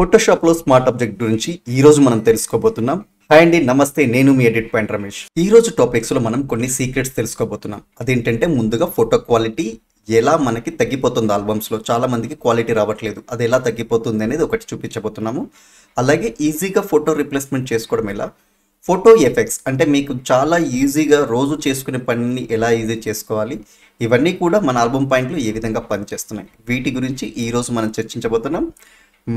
ఫోటోషాప్లో smart object గురించి ఈ రోజు మనం తెలుసుకోబోతున్నాం. హాయ్ అండి, నమస్తే. నేను మీ ఎడిట్ పాయింట్ రమేష్. ఈ రోజు టాపిక్స్ లో మనం కొన్ని సీక్రెట్స్ తెలుసుకోబోతున్నాం. అదేంటంటే ముందుగా ఫోటో క్వాలిటీ ఎలా మనకి తగ్గిపోతుంది ఆల్బమ్స్ లో. చాలా మందికి క్వాలిటీ రావట్లేదు, అది ఎలా తగ్గిపోతుంది అనేది ఒకటి చూపించబోతున్నాము. అలాగే ఈజీగా ఫోటో రీప్లేస్మెంట్ చేసుకోవడం ఎలా, ఫోటో ఎఫెక్ట్స్ అంటే మీకు చాలా ఈజీగా రోజు చేసుకునే పనిని ఎలా ఈజీ చేసుకోవాలి, ఇవన్నీ కూడా మన ఆల్బమ్ పాయింట్లు ఏ విధంగా పనిచేస్తున్నాయి, వీటి గురించి ఈ రోజు మనం చర్చించబోతున్నాం.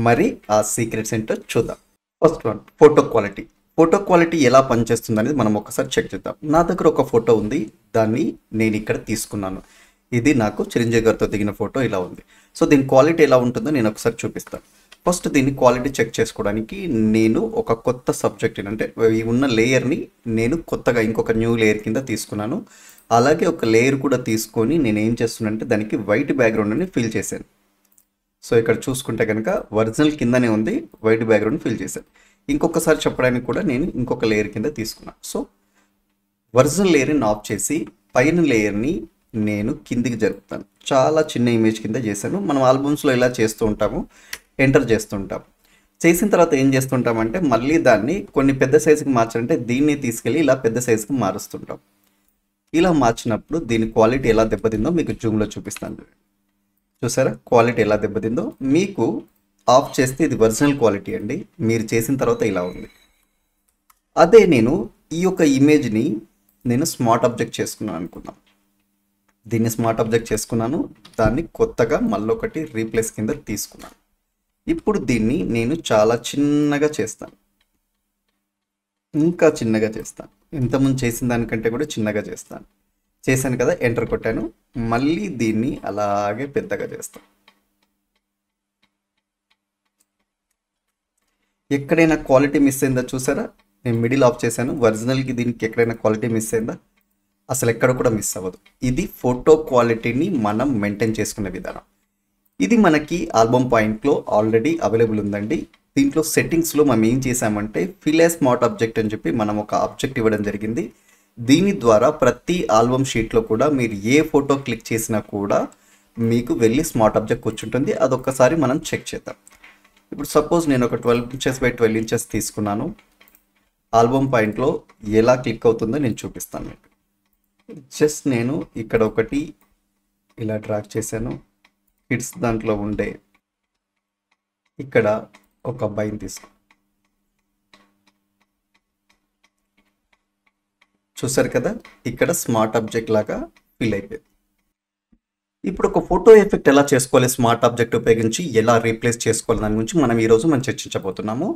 మరి ఆ సీక్రెట్స్ ఏంటో చూద్దాం. First one, photo quality. Photo quality ఎలా పనిచేస్తుంది అనేది మనం ఒకసారి చెక్ చేద్దాం. నా దగ్గర ఒక ఫోటో ఉంది, దాన్ని నేను ఇక్కడ తీసుకున్నాను. ఇది నాకు చిరంజీవి గారితో దిగిన ఫోటో ఇలా ఉంది. సో దీని క్వాలిటీ ఎలా ఉంటుందో నేను ఒకసారి చూపిస్తాను. ఫస్ట్ దీన్ని క్వాలిటీ చెక్ చేసుకోవడానికి నేను ఒక కొత్త సబ్జెక్ట్ అంటే ఈ ఉన్న లేయర్ని నేను కొత్తగా ఇంకొక న్యూ లేయర్ కింద తీసుకున్నాను. అలాగే ఒక లేయర్ కూడా తీసుకొని నేను ఏం చేస్తున్నానంటే దానికి వైట్ బ్యాక్గ్రౌండ్ అని ఫిల్ చేశాను. సో ఇక్కడ చూసుకుంటే కనుక ఒరిజినల్ కిందనే ఉంది, వైట్ బ్యాక్గ్రౌండ్ ఫిల్ చేశాను. ఇంకొకసారి చెప్పడానికి కూడా నేను ఇంకొక లేయర్ కింద తీసుకున్నాను. సో ఒరిజినల్ లేయర్ని ఆఫ్ చేసి పైన లేయర్ని నేను కిందికి జరుపుతాను. చాలా చిన్న ఇమేజ్ కింద చేశాను. మనం ఆల్బమ్స్లో ఇలా చేస్తూ ఉంటాము, ఎంటర్ చేస్తూ ఉంటాం. చేసిన తర్వాత ఏం చేస్తుంటామంటే మళ్ళీ దాన్ని కొన్ని పెద్ద సైజుకి మార్చాలంటే దీన్ని తీసుకెళ్ళి ఇలా పెద్ద సైజుకి మారుస్తుంటాం. ఇలా మార్చినప్పుడు దీని క్వాలిటీ ఎలా దెబ్బతిందో మీకు జూమ్లో చూపిస్తాను. చూసారా క్వాలిటీ ఎలా దెబ్బతిందో? మీకు ఆఫ్ చేస్తే ఇది ఒరిజినల్ క్వాలిటీ అండి, మీరు చేసిన తర్వాత ఇలా ఉంది. అదే నేను ఈ యొక్క ఇమేజ్ని నేను స్మార్ట్ ఆబ్జెక్ట్ చేసుకున్నాను అనుకున్నాను. దీన్ని స్మార్ట్ ఆబ్జెక్ట్ చేసుకున్నాను, దాన్ని కొత్తగా మళ్ళొకటి రీప్లేస్ కింద తీసుకున్నాను. ఇప్పుడు దీన్ని నేను చాలా చిన్నగా చేస్తాను, ఇంకా చిన్నగా చేస్తాను. ఇంతకుముందు చేసిన దానికంటే కూడా చిన్నగా చేస్తాను. చేశాను కదా, ఎంటర్ కొట్టాను. మళ్ళీ దీన్ని అలాగే పెద్దగా చేస్తాను. ఎక్కడైనా క్వాలిటీ మిస్ అయిందా చూసారా? నేను మిడిల్ ఆఫ్ చేశాను. ఒరిజినల్కి దీనికి ఎక్కడైనా క్వాలిటీ మిస్ అయిందా? అసలు ఎక్కడ కూడా మిస్ అవ్వదు. ఇది ఫోటో క్వాలిటీని మనం మెయింటైన్ చేసుకునే విధానం. ఇది మనకి ఆల్బమ్ పాయింట్లో ఆల్రెడీ అవైలబుల్ ఉందండి. దీంట్లో సెట్టింగ్స్లో మనం ఏం చేసామంటే ఫిల్ ఏ స్మార్ట్ ఆబ్జెక్ట్ అని చెప్పి మనం ఒక ఆబ్జెక్ట్ ఇవ్వడం జరిగింది. దీని ద్వారా ప్రతి ఆల్బమ్ షీట్లో కూడా మీరు ఏ ఫోటో క్లిక్ చేసినా కూడా మీకు వెళ్ళి స్మార్ట్ ఆబ్జెక్ట్ కూర్చుంటుంది. అదొక్కసారి మనం చెక్ చేద్దాం. ఇప్పుడు సపోజ్ నేను ఒక 12 ఇంచెస్ బై 12 ఇంచెస్ తీసుకున్నాను. ఆల్బమ్ పాయింట్లో ఎలా క్లిక్ అవుతుందో నేను చూపిస్తాను మీకు. జస్ట్ నేను ఇక్కడ ఒకటి ఇలా డ్రాగ్ చేశాను. హిట్స్ దాంట్లో ఉండే ఇక్కడ ఒక అబ్బాయిని తీసుకు చూసారు కదా, ఇక్కడ స్మార్ట్ ఆబ్జెక్ట్ లాగా ఫిల్ అయిపోయింది. ఇప్పుడు ఒక ఫోటో ఎఫెక్ట్ ఎలా చేసుకోవాలి, స్మార్ట్ ఆబ్జెక్ట్ ఉపయోగించి ఎలా రీప్లేస్ చేసుకోవాలి దాని గురించి మనం ఈరోజు చర్చించబోతున్నాము.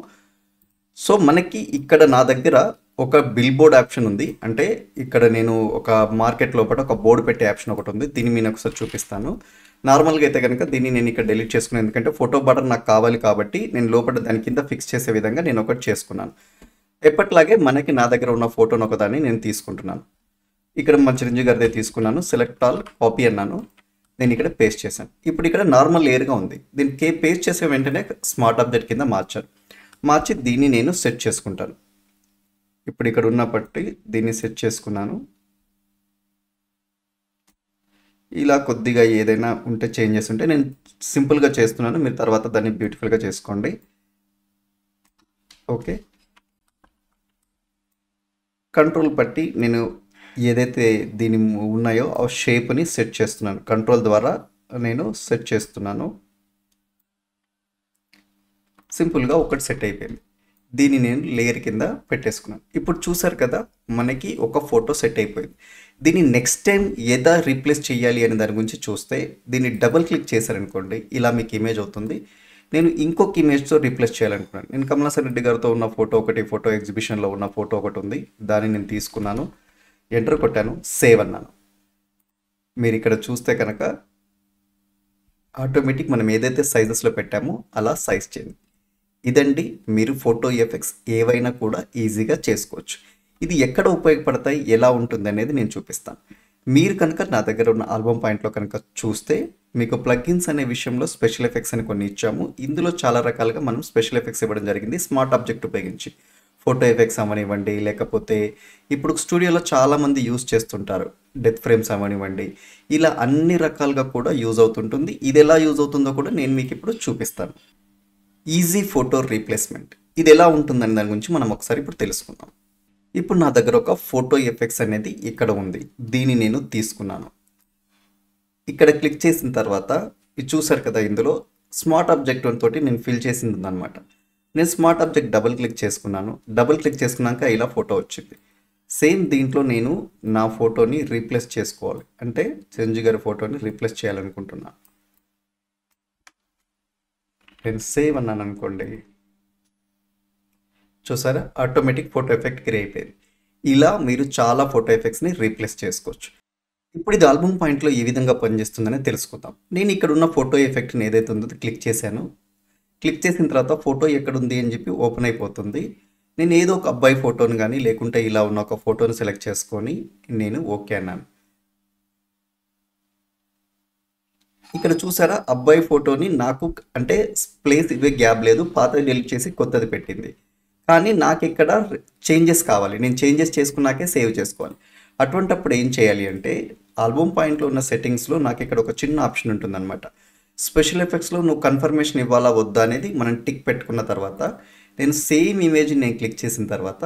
సో మనకి ఇక్కడ నా దగ్గర ఒక బిల్ బోర్డ్ ఆప్షన్ ఉంది. అంటే ఇక్కడ నేను ఒక మార్కెట్ లోపల ఒక బోర్డు పెట్టే ఆప్షన్ ఒకటి ఉంది. దీన్ని నేను ఒకసారి చూపిస్తాను. నార్మల్గా అయితే కనుక దీన్ని నేను ఇక్కడ డిలీట్ చేసుకున్నాను, ఎందుకంటే ఫోటో బటన్ నాకు కావాలి కాబట్టి నేను లోపల దాని కింద ఫిక్స్ చేసే విధంగా నేను ఒకటి చేసుకున్నాను. ఎప్పట్లాగే మనకి నా దగ్గర ఉన్న ఫోటోను ఒకదాన్ని నేను తీసుకుంటున్నాను. ఇక్కడ మా చిరంజీవి గారిదే తీసుకున్నాను. సెలెక్ట్ ఆల్, కాపీ అన్నాను. నేను ఇక్కడ పేస్ట్ చేశాను. ఇప్పుడు ఇక్కడ నార్మల్ లేయర్గా ఉంది. దీనికి పేస్ట్ చేసే వెంటనే స్మార్ట్ ఆబ్జెక్ట్ కింద మార్చి దీన్ని నేను సెట్ చేసుకుంటాను. ఇప్పుడు ఇక్కడ ఉన్నప్పటి దీన్ని సెట్ చేసుకున్నాను. ఇలా కొద్దిగా ఏదైనా ఉంటే చేంజెస్ ఉంటే నేను సింపుల్గా చేస్తున్నాను, మీరు తర్వాత దాన్ని బ్యూటిఫుల్గా చేసుకోండి. ఓకే, కంట్రోల్ పట్టి నేను ఏదైతే దీని ఉన్నాయో ఆ షేప్ని సెట్ చేస్తున్నాను. కంట్రోల్ ద్వారా నేను సెట్ చేస్తున్నాను. సింపుల్గా ఒకటి సెట్ అయిపోయింది. దీన్ని నేను లేయర్ కింద పెట్టేసుకున్నాను. ఇప్పుడు చూసారు కదా, మనకి ఒక ఫోటో సెట్ అయిపోయింది. దీన్ని నెక్స్ట్ టైం ఏదా రీప్లేస్ చేయాలి అనే దాని గురించి చూస్తే దీన్ని డబుల్ క్లిక్ చేశారనుకోండి, ఇలా మీకు ఇమేజ్ అవుతుంది. నేను ఇంకొక ఇమేజ్తో రీప్లేస్ చేయాలనుకున్నాను. నేను కమలాసన్ రెడ్డి గారితో ఉన్న ఫోటో ఎగ్జిబిషన్లో ఉన్న ఫోటో ఒకటి ఉంది. దాన్ని నేను తీసుకున్నాను, ఎంటర్ కొట్టాను, సేవ్ అన్నాను. మీరు ఇక్కడ చూస్తే కనుక ఆటోమేటిక్ మనం ఏదైతే సైజెస్లో పెట్టామో అలా సైజ్ చేయండి. ఇదండి, మీరు ఫోటో ఎఫెక్ట్స్ ఏవైనా కూడా ఈజీగా చేసుకోవచ్చు. ఇది ఎక్కడ ఉపయోగపడతాయి, ఎలా ఉంటుంది అనేది నేను చూపిస్తాను. మీరు కనుక నా దగ్గర ఉన్న ఆల్బమ్ పాయింట్లో కనుక చూస్తే మీకు ప్లగ్ఇన్స్ అనే విషయంలో స్పెషల్ ఎఫెక్ట్స్ అని కొన్ని ఇచ్చాము. ఇందులో చాలా రకాలుగా మనం స్పెషల్ ఎఫెక్ట్స్ ఇవ్వడం జరిగింది స్మార్ట్ ఆబ్జెక్ట్ ఉపయోగించి. ఫోటో ఎఫెక్ట్స్ అవనివ్వండి, లేకపోతే ఇప్పుడు స్టూడియోలో చాలామంది యూజ్ చేస్తుంటారు డెత్ ఫ్రేమ్స్ అవనివ్వండి, ఇలా అన్ని రకాలుగా కూడా యూజ్ అవుతుంటుంది. ఇది ఎలా యూజ్ అవుతుందో కూడా నేను మీకు ఇప్పుడు చూపిస్తాను. Easy photo replacement. ఇది ఎలా ఉంటుందని దాని గురించి మనం ఒకసారి ఇప్పుడు తెలుసుకుందాం. ఇప్పుడు నా దగ్గర ఒక ఫోటో ఎఫెక్ట్స్ అనేది ఇక్కడ ఉంది. దీన్ని నేను తీసుకున్నాను. ఇక్కడ క్లిక్ చేసిన తర్వాత ఇది చూసారు కదా, ఇందులో స్మార్ట్ ఆబ్జెక్ట్ తోటి నేను ఫిల్ చేసింది ఉందన్నమాట. నేను స్మార్ట్ ఆబ్జెక్ట్ డబుల్ క్లిక్ చేసుకున్నాను. డబుల్ క్లిక్ చేసుకున్నాక ఇలా ఫోటో వచ్చింది. సేమ్ దీంట్లో నేను నా ఫోటోని రీప్లేస్ చేసుకోవాలి, అంటే చిరంజీవి గారి ఫోటోని రీప్లేస్ చేయాలనుకుంటున్నాను. నేను సేవ్ అన్నాను అనుకోండి, చూసారా ఆటోమేటిక్ ఫోటో ఎఫెక్ట్ క్రియేట్ అయిపోయింది. ఇలా మీరు చాలా ఫోటో ఎఫెక్ట్స్ని రీప్లేస్ చేసుకోవచ్చు. ఇప్పుడు ఇది ఆల్బమ్ పాయింట్లో ఏ విధంగా పనిచేస్తుందని తెలుసుకుందాం. నేను ఇక్కడ ఉన్న ఫోటో ఎఫెక్ట్ని ఏదైతే ఉందో క్లిక్ చేశాను. క్లిక్ చేసిన తర్వాత ఫోటో ఎక్కడుంది అని చెప్పి ఓపెన్ అయిపోతుంది. నేను ఏదో ఒక అబ్బాయి ఫోటోని కానీ లేకుంటే ఇలా ఉన్న ఒక ఫోటోని సెలెక్ట్ చేసుకొని నేను ఓకే అన్నాను. ఇక్కడ చూసారా అబ్బాయి ఫోటోని నాకు అంటే ప్లేస్ ఇవే గ్యాప్ లేదు, పాతది డిలీట్ చేసి కొత్తది పెట్టింది. కానీ నాకు ఇక్కడ చేంజెస్ కావాలి, నేను చేంజెస్ చేసుకున్నాకే సేవ్ చేసుకోవాలి. అటువంటప్పుడు ఏం చేయాలి అంటే ఆల్బమ్ పాయింట్లో ఉన్న సెట్టింగ్స్లో నాకు ఇక్కడ ఒక చిన్న ఆప్షన్ ఉంటుందన్నమాట. స్పెషల్ ఎఫెక్ట్స్లో నువ్వు కన్ఫర్మేషన్ ఇవ్వాలా వద్దా అనేది మనం టిక్ పెట్టుకున్న తర్వాత నేను సేమ్ ఇమేజ్ని నేను క్లిక్ చేసిన తర్వాత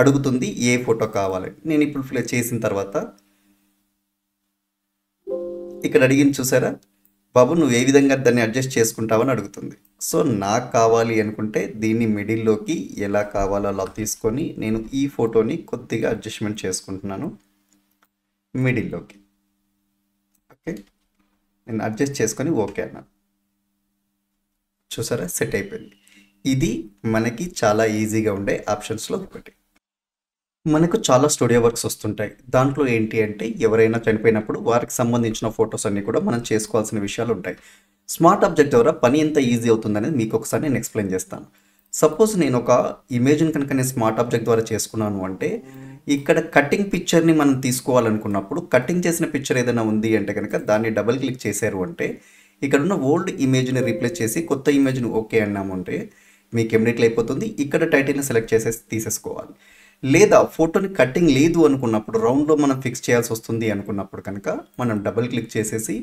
అడుగుతుంది ఏ ఫోటో కావాలి. నేను ఇప్పుడు ఫిల్ చేసిన తర్వాత ఇక్కడ అడిగింది చూసారా, బాబు నువ్వు ఏ విధంగా దాన్ని అడ్జస్ట్ చేసుకుంటావని అడుగుతుంది. సో నాకు కావాలి అనుకుంటే దీన్ని మిడిల్లోకి ఎలా కావాలో అలా తీసుకొని నేను ఈ ఫోటోని కొద్దిగా అడ్జస్ట్మెంట్ చేసుకుంటున్నాను మిడిల్లోకి. ఓకే, నేను అడ్జస్ట్ చేసుకొని ఓకే అన్నాను. చూసారా సెట్ అయిపోయింది. ఇది మనకి చాలా ఈజీగా ఉండే ఆప్షన్స్లో ఒకటి. మనకు చాలా స్టూడియో వర్క్స్ వస్తుంటాయి. దాంట్లో ఏంటి అంటే ఎవరైనా చనిపోయినప్పుడు వారికి సంబంధించిన ఫొటోస్ అన్నీ కూడా మనం చేసుకోవాల్సిన విషయాలు ఉంటాయి. స్మార్ట్ ఆబ్జెక్ట్ ద్వారా పని ఎంత ఈజీ అవుతుందనేది మీకు ఒకసారి నేను ఎక్స్ప్లెయిన్ చేస్తాను. సపోజ్ నేను ఒక ఇమేజ్ని కనుక నేను స్మార్ట్ ఆబ్జెక్ట్ ద్వారా చేసుకున్నాను అంటే ఇక్కడ కటింగ్ పిక్చర్ని మనం తీసుకోవాలనుకున్నప్పుడు కటింగ్ చేసిన పిక్చర్ ఏదైనా ఉంది అంటే కనుక దాన్ని డబుల్ క్లిక్ చేశారు అంటే ఇక్కడ ఉన్న ఓల్డ్ ఇమేజ్ని రీప్లేస్ చేసి కొత్త ఇమేజ్ని ఓకే అన్నాము అంటే మీకు ఇమ్మీడియట్లీ అయిపోతుంది. ఇక్కడ టైటిల్ని సెలెక్ట్ చేసేసి తీసేసుకోవాలి. లేదా ఫోటోని కటింగ్ లేదు అనుకున్నప్పుడు రౌండ్లో మనం ఫిక్స్ చేయాల్సి వస్తుంది అనుకున్నప్పుడు కనుక మనం డబుల్ క్లిక్ చేసేసి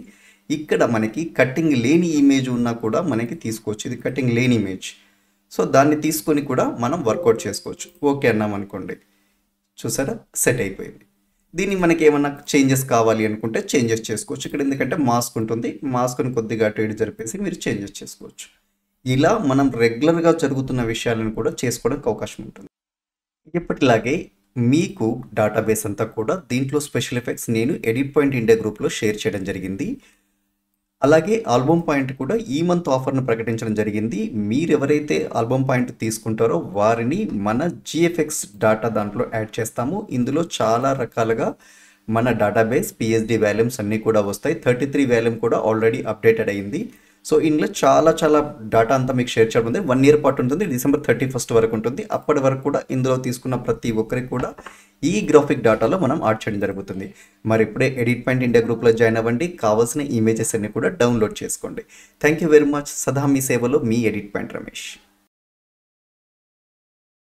ఇక్కడ మనకి కటింగ్ లేని ఇమేజ్ ఉన్నా కూడా మనకి తీసుకోవచ్చు. ఇది కటింగ్ లేని ఇమేజ్, సో దాన్ని తీసుకొని కూడా మనం వర్కౌట్ చేసుకోవచ్చు. ఓకే అన్నాం అనుకోండి, చూసారా సెట్ అయిపోయింది. దీన్ని మనకి ఏమన్నా చేంజెస్ కావాలి అనుకుంటే చేంజెస్ చేసుకోవచ్చు. ఇక్కడ ఎందుకంటే మాస్క్ ఉంటుంది, మాస్క్ని కొద్దిగా అటు ఇటు జరిపేసి మీరు చేంజెస్ చేసుకోవచ్చు. ఇలా మనం రెగ్యులర్గా జరుగుతున్న విషయాలను కూడా చేసుకోవడానికి అవకాశం ఉంటుంది. ఇప్పటిలాగే మీకు డేటాబేస్ అంతా కూడా దీంట్లో స్పెషల్ ఎఫెక్ట్స్ నేను ఎడిట్ పాయింట్ ఇండియా గ్రూప్లో షేర్ చేయడం జరిగింది. అలాగే ఆల్బమ్ పాయింట్ కూడా ఈ మంత్ ఆఫర్ను ప్రకటించడం జరిగింది. మీరు ఎవరైతే ఆల్బమ్ పాయింట్ తీసుకుంటారో వారిని మన జిఎఫ్ఎక్స్ డేటా దాంట్లో యాడ్ చేస్తాము. ఇందులో చాలా రకాలుగా మన డేటాబేస్ పిహెచ్డి వాల్యూమ్స్ అన్నీ కూడా వస్తాయి. 33 వాల్యూమ్ కూడా ఆల్రెడీ అప్డేటెడ్ అయ్యింది. సో ఇందులో చాలా డేటా అంతా మీకు షేర్ చేయడం ఉంది. 1 ఇయర్ పాటు ఉంటుంది, December 31st వరకు ఉంటుంది. అప్పటి వరకు కూడా ఇందులో తీసుకున్న ప్రతి ఒక్కరికి కూడా ఈ గ్రాఫిక్ డేటాలో మనం యాడ్ చేయడం జరుగుతుంది. మరి ఇప్పుడే ఎడిట్ పాయింట్ ఇండియా గ్రూప్లో జాయిన్ అవ్వండి, కావాల్సిన ఇమేజెస్ అన్ని కూడా డౌన్లోడ్ చేసుకోండి. Thank you very much. సదా మీ సేవలో మీ ఎడిట్ పాయింట్ రమేష్.